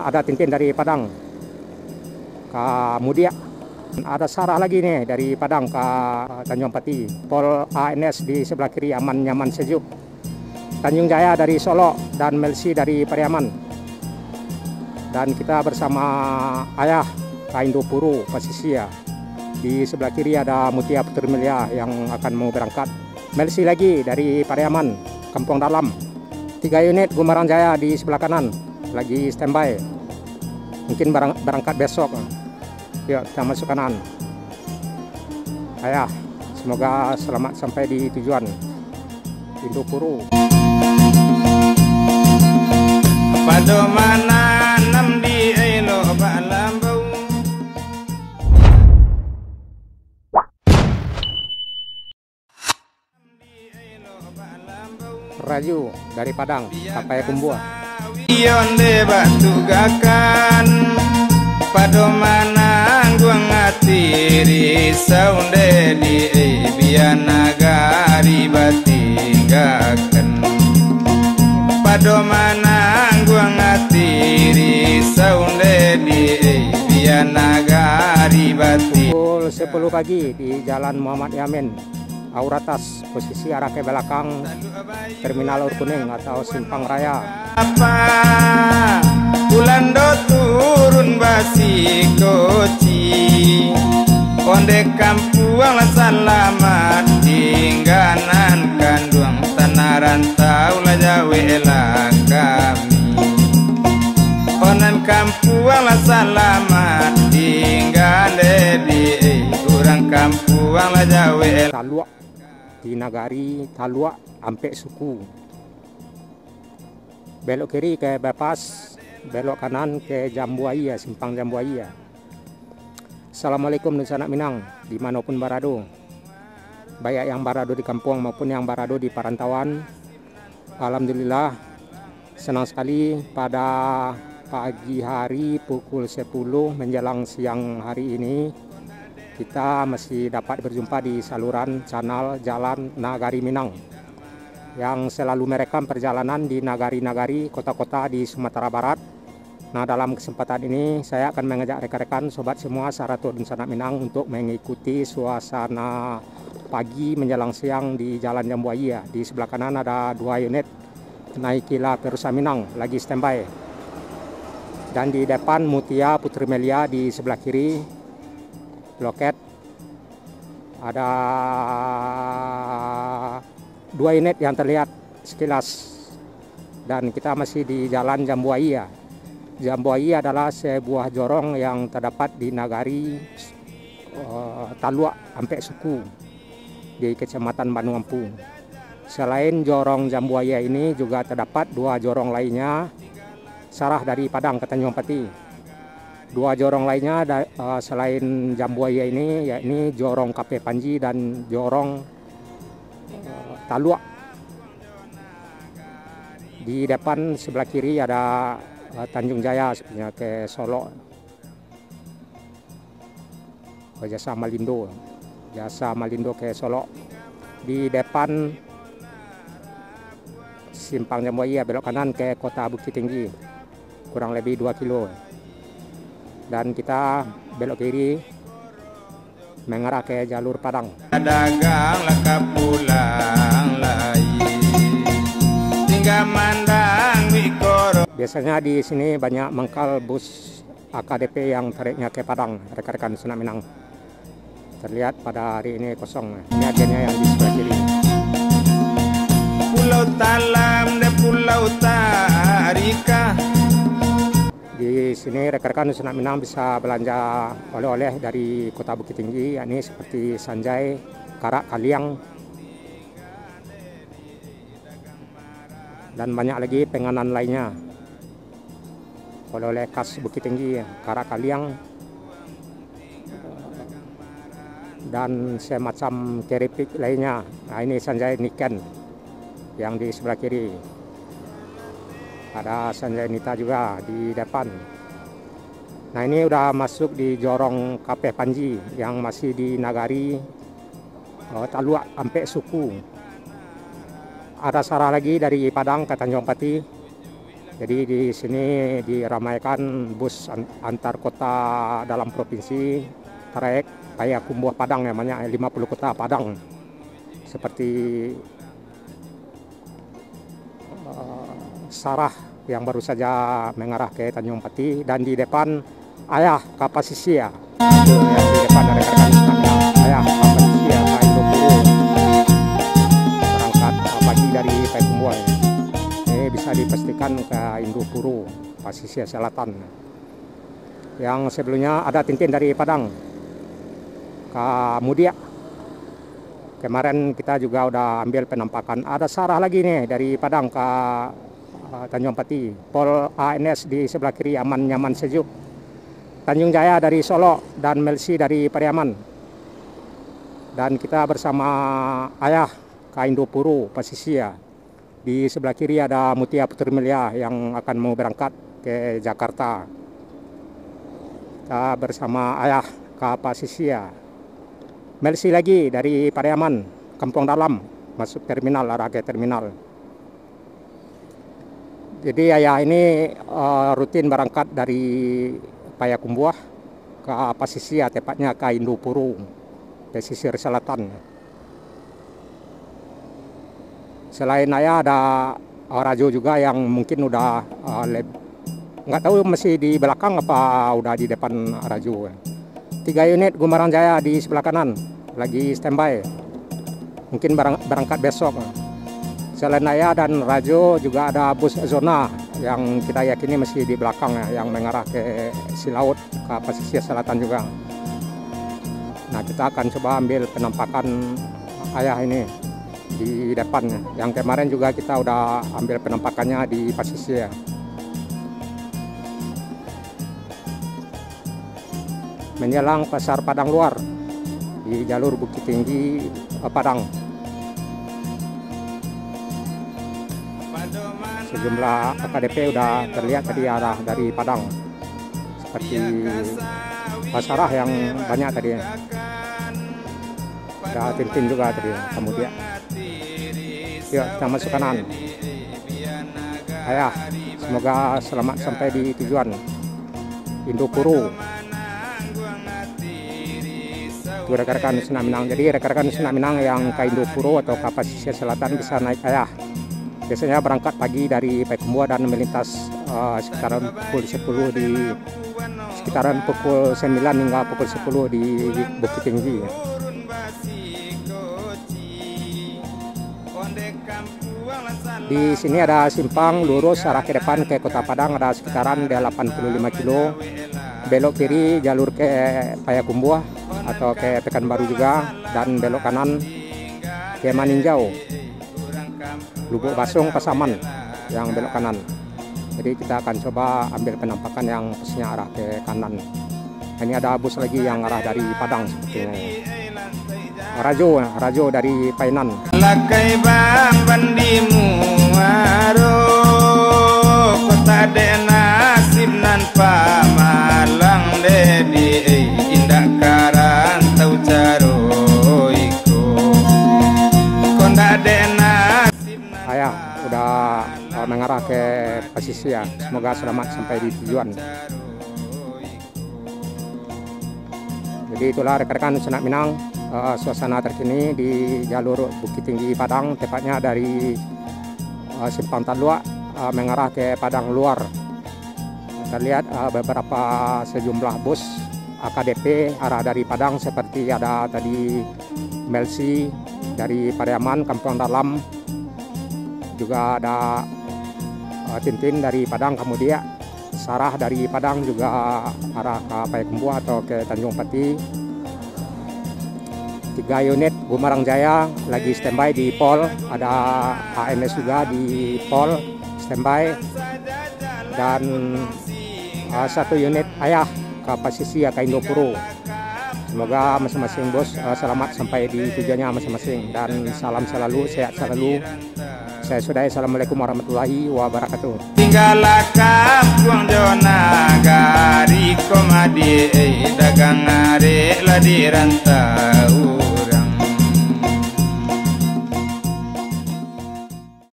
ada Tintin dari Padang ke Mudia. Ada Sarah lagi nih dari Padang ke Tanjung Pati. Pol ANS di sebelah kiri, aman, nyaman, sejuk. Tanjung Jaya dari Solo dan Melsi dari Pariaman. Dan kita bersama Ayah Kaindo Puru posisi ya. Di sebelah kiri ada Mutia Putri Melia yang akan mau berangkat. Melsi lagi dari Pariaman, Kampung Dalam. 3 unit Gumarang Jaya di sebelah kanan lagi standby. Mungkin berangkat besok. Yuk kita masuk kanan. Ayah, semoga selamat sampai di tujuan. Kaindo Puru. Pado mana nam di elo balambau. Raju dari Padang sampai Kumbua. Yonde batu gakan. Pado mana guang atiri saunde di biana gari batinggakan. Pado mana guang atiri saunde di biana gari bating. Pukul 10 pagi di Jalan Muhammad Yamin, Auratas, posisi arah ke belakang Terminal Ur Kuning atau Simpang Raya. Apa Ulando turun basi koci Onde kampuang selamat tingganan kanduang tanah rantau la jawe lah kami. Onan kampuang selamat tingganan di orang kampuang la jawe Talua di Nagari, Talua sampai Suku. Belok kiri ke bypass, belok kanan ke Jambuaya, Simpang Jambuaya. Assalamualaikum Nusa Anak Minang, dimanapun barado. Baik yang barado di kampung maupun yang barado di perantauan. Alhamdulillah, senang sekali pada pagi hari pukul 10 menjelang siang hari ini kita masih dapat berjumpa di saluran channel Jalan Nagari Minang yang selalu merekam perjalanan di nagari-nagari kota-kota di Sumatera Barat. Nah, dalam kesempatan ini saya akan mengajak rekan-rekan sobat semua Sarato Nusa Anak Minang untuk mengikuti suasana pagi menjelang siang di Jalan Jambuaya. Di sebelah kanan ada 2 unit Naikila Perusa Minang lagi standby. Dan di depan Mutia Putri Melia di sebelah kiri loket ada 2 unit yang terlihat sekilas. Dan kita masih di Jalan Jambuaya. Jambuaya adalah sebuah jorong yang terdapat di Nagari Talua sampai Suku di Kecamatan Bandung Ampung. Selain jorong Jambuaya ini juga terdapat 2 jorong lainnya sarah dari Padang ke Tanjung Pati. 2 jorong lainnya selain Jambuaya ini yakni jorong KP Panji dan jorong Talua. Di depan sebelah kiri ada Tanjung Jaya sebenarnya ke Solo. Jasa Malindo ke Solo. Di depan Simpang Jambuaya belok kanan ke Kota Bukit Tinggi kurang lebih 2 kilo. Dan kita belok kiri mengarah ke jalur Padang. Dagang laka pulang lagi tinggal mandang wikoro. Biasanya di sini banyak mangkal bus AKDP yang tariknya ke Padang, rekan-rekan Nusa Anak Minang. Terlihat pada hari ini kosong. Ini agennya yang di sebelah kiri. Pulau Talam dan Pulau Tarika. Di sini rekan-rekan Nusa Anak Minang bisa belanja oleh-oleh dari Kota Bukit Tinggi, yakni seperti sanjai, karak, kaliang, dan banyak lagi penganan lainnya. Oleh-oleh khas Bukit Tinggi, karak, kaliang, dan semacam keripik lainnya. Nah, ini sanjai niken yang di sebelah kiri. Ada sanjai nita juga di depan. Nah, ini udah masuk di jorong KP Panji yang masih di Nagari Talua sampai Suku. Ada sarah lagi dari Padang ke Tanjung Pati. Jadi di sini diramaikan bus antar kota dalam provinsi, trayek Payakumbuh Padang namanya, 50 kota Padang. Seperti Sarah yang baru saja mengarah ke Tanjung Pati, dan di depan Ayah Kapasisia. Itu yang di depan rekan-rekan Ayah Kapasisia Kaindo Puru. Berangkat pagi dari Payakumbuh. Bisa dipastikan ke Indopuro, Pasisir Selatan. Yang sebelumnya ada Tintin dari Padang ke Mudia. Kemarin kita juga udah ambil penampakan. Ada Sarah lagi nih dari Padang ke Tanjung Pati. Pol ANS di sebelah kiri, aman nyaman sejuk. Tanjung Jaya dari Solo dan Melsi dari Pariaman. Dan kita bersama Ayah ke Indopuro, Pasisir. Di sebelah kiri ada Mutia Putri Melia yang akan mau berangkat ke Jakarta. Kita bersama Ayah ke Pasisir. Melsi lagi dari Pariaman, Kampung Dalam, masuk terminal, arah ke terminal. Jadi Ayah ini rutin berangkat dari Payakumbuh ke Pasisir, tepatnya ke Indopuro, Pesisir Selatan. Selain Ayah ada Rajo juga yang mungkin udah nggak tahu masih di belakang apa udah di depan Rajo. 3 unit Gumarang Jaya di sebelah kanan lagi standby, mungkin berangkat besok. Selain Ayah dan Rajo juga ada bus zona yang kita yakini masih di belakang ya, yang mengarah ke Silaut, ke Pasisir Selatan juga. Nah, kita akan coba ambil penampakan Ayah ini di depannya. Yang kemarin juga kita udah ambil penampakannya di Pasisir. Menjelang Pasar Padang Luar di jalur Bukit Tinggi Padang. Sejumlah AKDP udah terlihat tadi arah dari Padang. Seperti Pasarah yang banyak tadi. Ada Tintin juga tadi, kemudian. Yuk, kita masuk kanan. Ayah, semoga selamat sampai di tujuan Indopuro. Itu rekan-rekan Nusa Minang. Jadi rekan-rekan Nusa Minang yang ke Indopuro atau ke Pasisir Selatan bisa naik Ayah. Biasanya berangkat pagi dari Payakumbuh dan melintas sekitaran pukul 10 di sekitaran pukul 9 hingga pukul 10 di Bukit Tinggi. Di sini ada simpang lurus arah ke depan ke Kota Padang, ada sekitaran 85 kilo. Belok kiri jalur ke Payakumbuh atau ke Pekanbaru juga, dan belok kanan ke Maninjau, Lubuk Basung, Pasaman yang belok kanan. Jadi kita akan coba ambil penampakan yang busnya arah ke kanan. Ini ada bus lagi yang arah dari Padang seperti ini. Rajo dari Painan. Lakai bang bandimu aro kota de nasib nan pamalang de di indah karan tau caro iko konda de nasib. Ayah udah mengarah ke Pasisir. Semoga selamat sampai di tujuan. Jadi itulah rekan-rekan Nusa Minang. Suasana terkini di jalur Bukit Tinggi Padang, tepatnya dari Simpang Talua mengarah ke Padang Luar. Kita lihat beberapa sejumlah bus AKDP arah dari Padang, seperti ada tadi Melsi dari Pariaman, Kampung Dalam, juga ada Tintin dari Padang, kemudian Sarah dari Padang juga arah ke Payakumbuh atau ke Tanjung Pati. 3 unit Gumarang Jaya lagi standby di Pol, ada ANS juga di Pol standby, dan 1 unit Ayah ke Pasisir ke Indopuro. Semoga masing-masing bos selamat sampai di tujuannya masing-masing, dan salam selalu, sehat selalu. Saya sudahi, assalamualaikum warahmatullahi wabarakatuh. Tinggallah kampung Jona gari komadi dagang are lah di rantau.